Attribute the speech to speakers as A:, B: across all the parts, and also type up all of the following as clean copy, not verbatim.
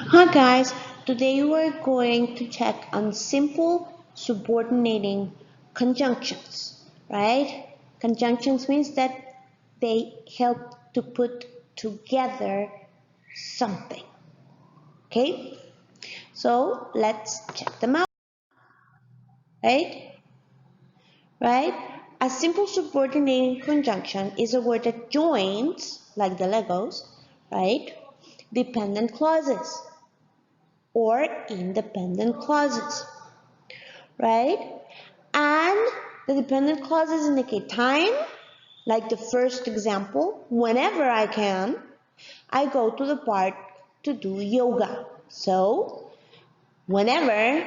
A: Hi guys, today we're going to check on simple subordinating conjunctions, right? Conjunctions means that they help to put together something, okay? So let's check them out, right? Right? A simple subordinating conjunction is a word that joins, like the Legos, right? Dependent clauses or independent clauses, right? And the dependent clauses indicate time, like the first example. Whenever I can, I go to the park to do yoga. So, whenever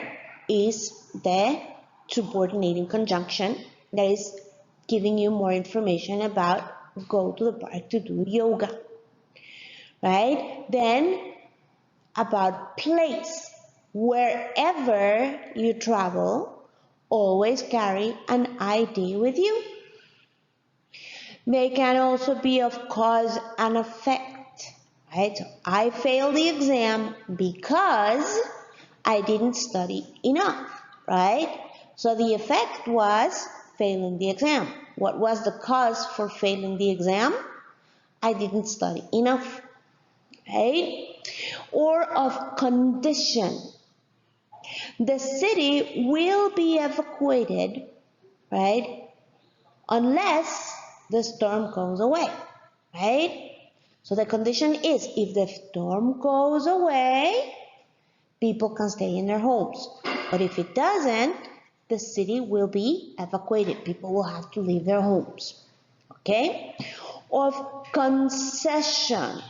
A: is the subordinating conjunction that is giving you more information about go to the park to do yoga, right? Then about place. Wherever you travel, always carry an ID with you. They can also be of cause and effect, right? So I failed the exam because I didn't study enough, right? So the effect was failing the exam. What was the cause for failing the exam? I didn't study enough, right? Or of condition. The city will be evacuated, right? Unless the storm goes away, right? So the condition is if the storm goes away, people can stay in their homes. But if it doesn't, the city will be evacuated. People will have to leave their homes, okay? Of concession,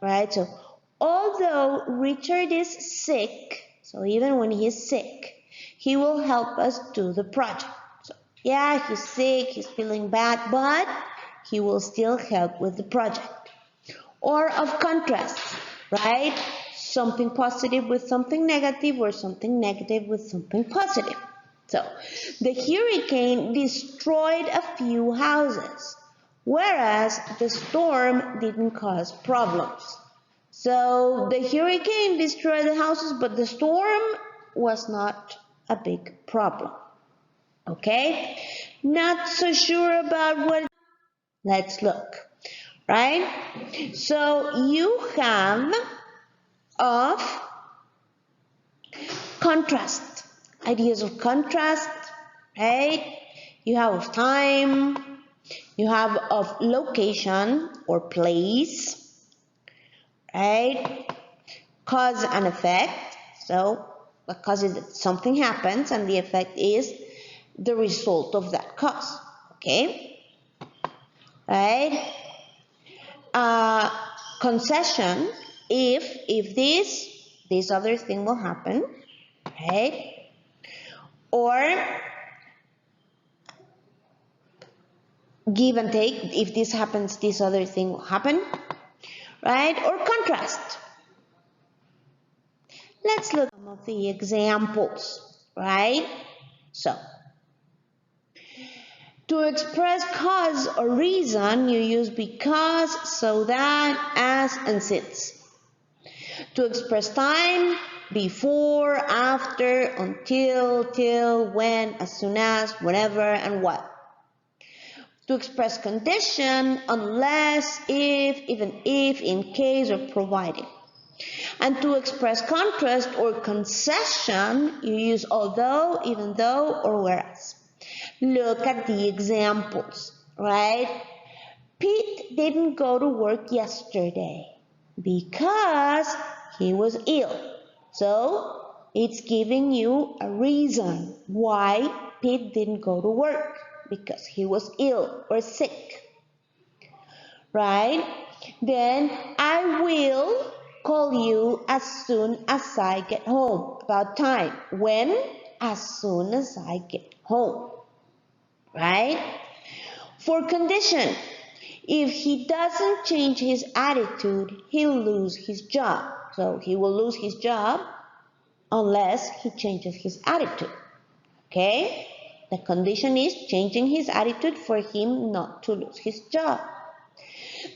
A: right? So although Richard is sick, so even when he's sick, he will help us do the project. So yeah, he's sick, he's feeling bad, but he will still help with the project. Or of contrast, right? Something positive with something negative, or something negative with something positive. So the hurricane destroyed a few houses, whereas the storm didn't cause problems. So the hurricane destroyed the houses, but the storm was not a big problem. Okay? Not so sure about what. Let's look. Right? So you have of contrast, ideas of contrast, right? You have of time, you have of location or place, right? Cause and effect. So the cause is that something happens and the effect is the result of that cause, okay? Right? Concession, if this other thing will happen, right? Or give and take, if this happens, this other thing will happen, right? Or contrast. Let's look at some of the examples, right? So, to express cause or reason, you use because, so that, as, and since. To express time, before, after, until, till, when, as soon as, whenever, and what. To express condition, unless, if, even if, in case, or provided. And to express contrast or concession, you use although, even though, or whereas. Look at the examples, right? Pete didn't go to work yesterday because he was ill. So it's giving you a reason why Pete didn't go to work, because he was ill or sick, right? Then I will call you as soon as I get home. About time. When? As soon as I get home, right? For condition, if he doesn't change his attitude, he'll lose his job. So he will lose his job unless he changes his attitude. Okay? The condition is changing his attitude for him not to lose his job.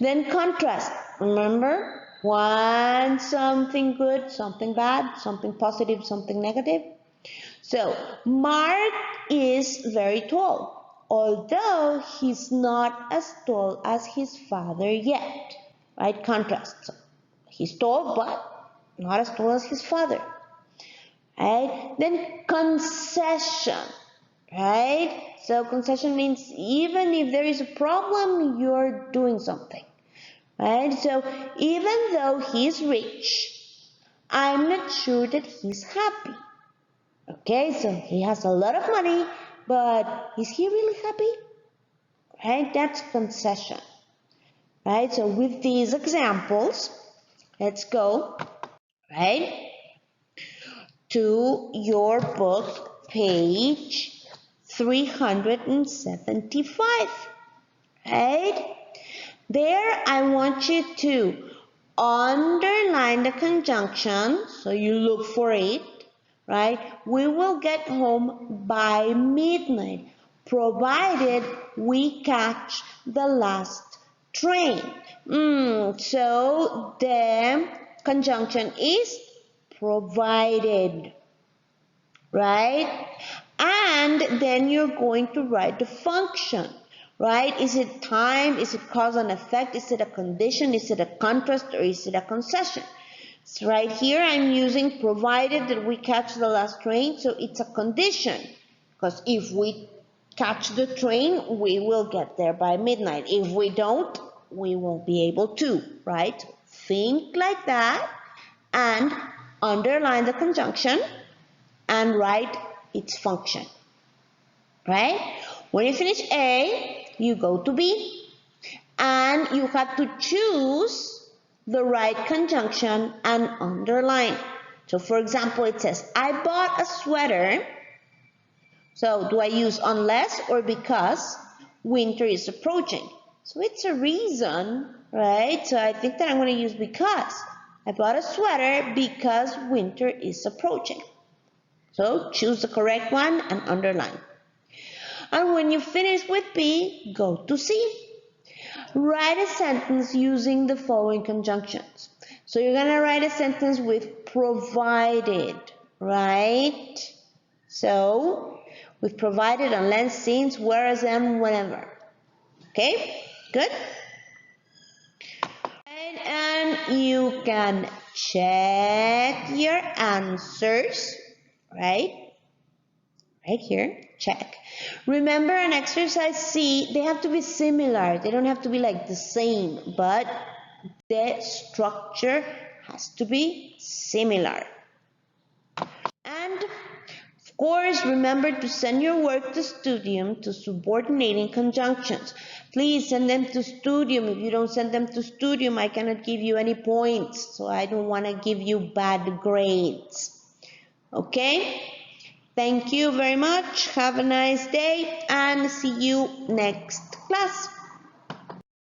A: Then contrast. Remember, One something good, something bad, something positive, something negative. So Mark is very tall, although he's not as tall as his father yet. Right? Contrast. So he's tall, but not as tall as his father. Right? Then concession. Right? So concession means even if there is a problem, you're doing something. Right? So even though he's rich, I'm not sure that he's happy. Okay, so he has a lot of money, but is he really happy? Right? That's concession. Right? So with these examples, let's go, right, to your book, page 375. Right? There, I want you to underline the conjunction, so you look for it, right? We will get home by midnight, provided we catch the last train. So the conjunction is provided, right? And then you're going to write the function, right? Is it time? Is it cause and effect? Is it a condition? Is it a contrast? Or is it a concession? So right here I'm using provided that we catch the last train, so it's a condition, because if we catch the train, we will get there by midnight. If we don't, we won't be able to, right? Think like that and underline the conjunction and write its function, right? When you finish A, you go to B, and you have to choose the right conjunction and underline. So for example, it says, I bought a sweater. So do I use unless or because winter is approaching? So it's a reason, right? So I think that I'm going to use because. I bought a sweater because winter is approaching. So choose the correct one and underline. And when you finish with B, go to C. Write a sentence using the following conjunctions. So you're going to write a sentence with provided, right? So with provided, unless, since, whereas, and whenever. Okay, good? And you can check your answers, right? Right here, check. Remember, on exercise C, they have to be similar. They don't have to be like the same, but the structure has to be similar. And of course, remember to send your work to Studium to subordinating conjunctions. Please send them to Studium. If you don't send them to Studium, I cannot give you any points. So I don't want to give you bad grades. Okay? Thank you very much. Have a nice day and see you next class.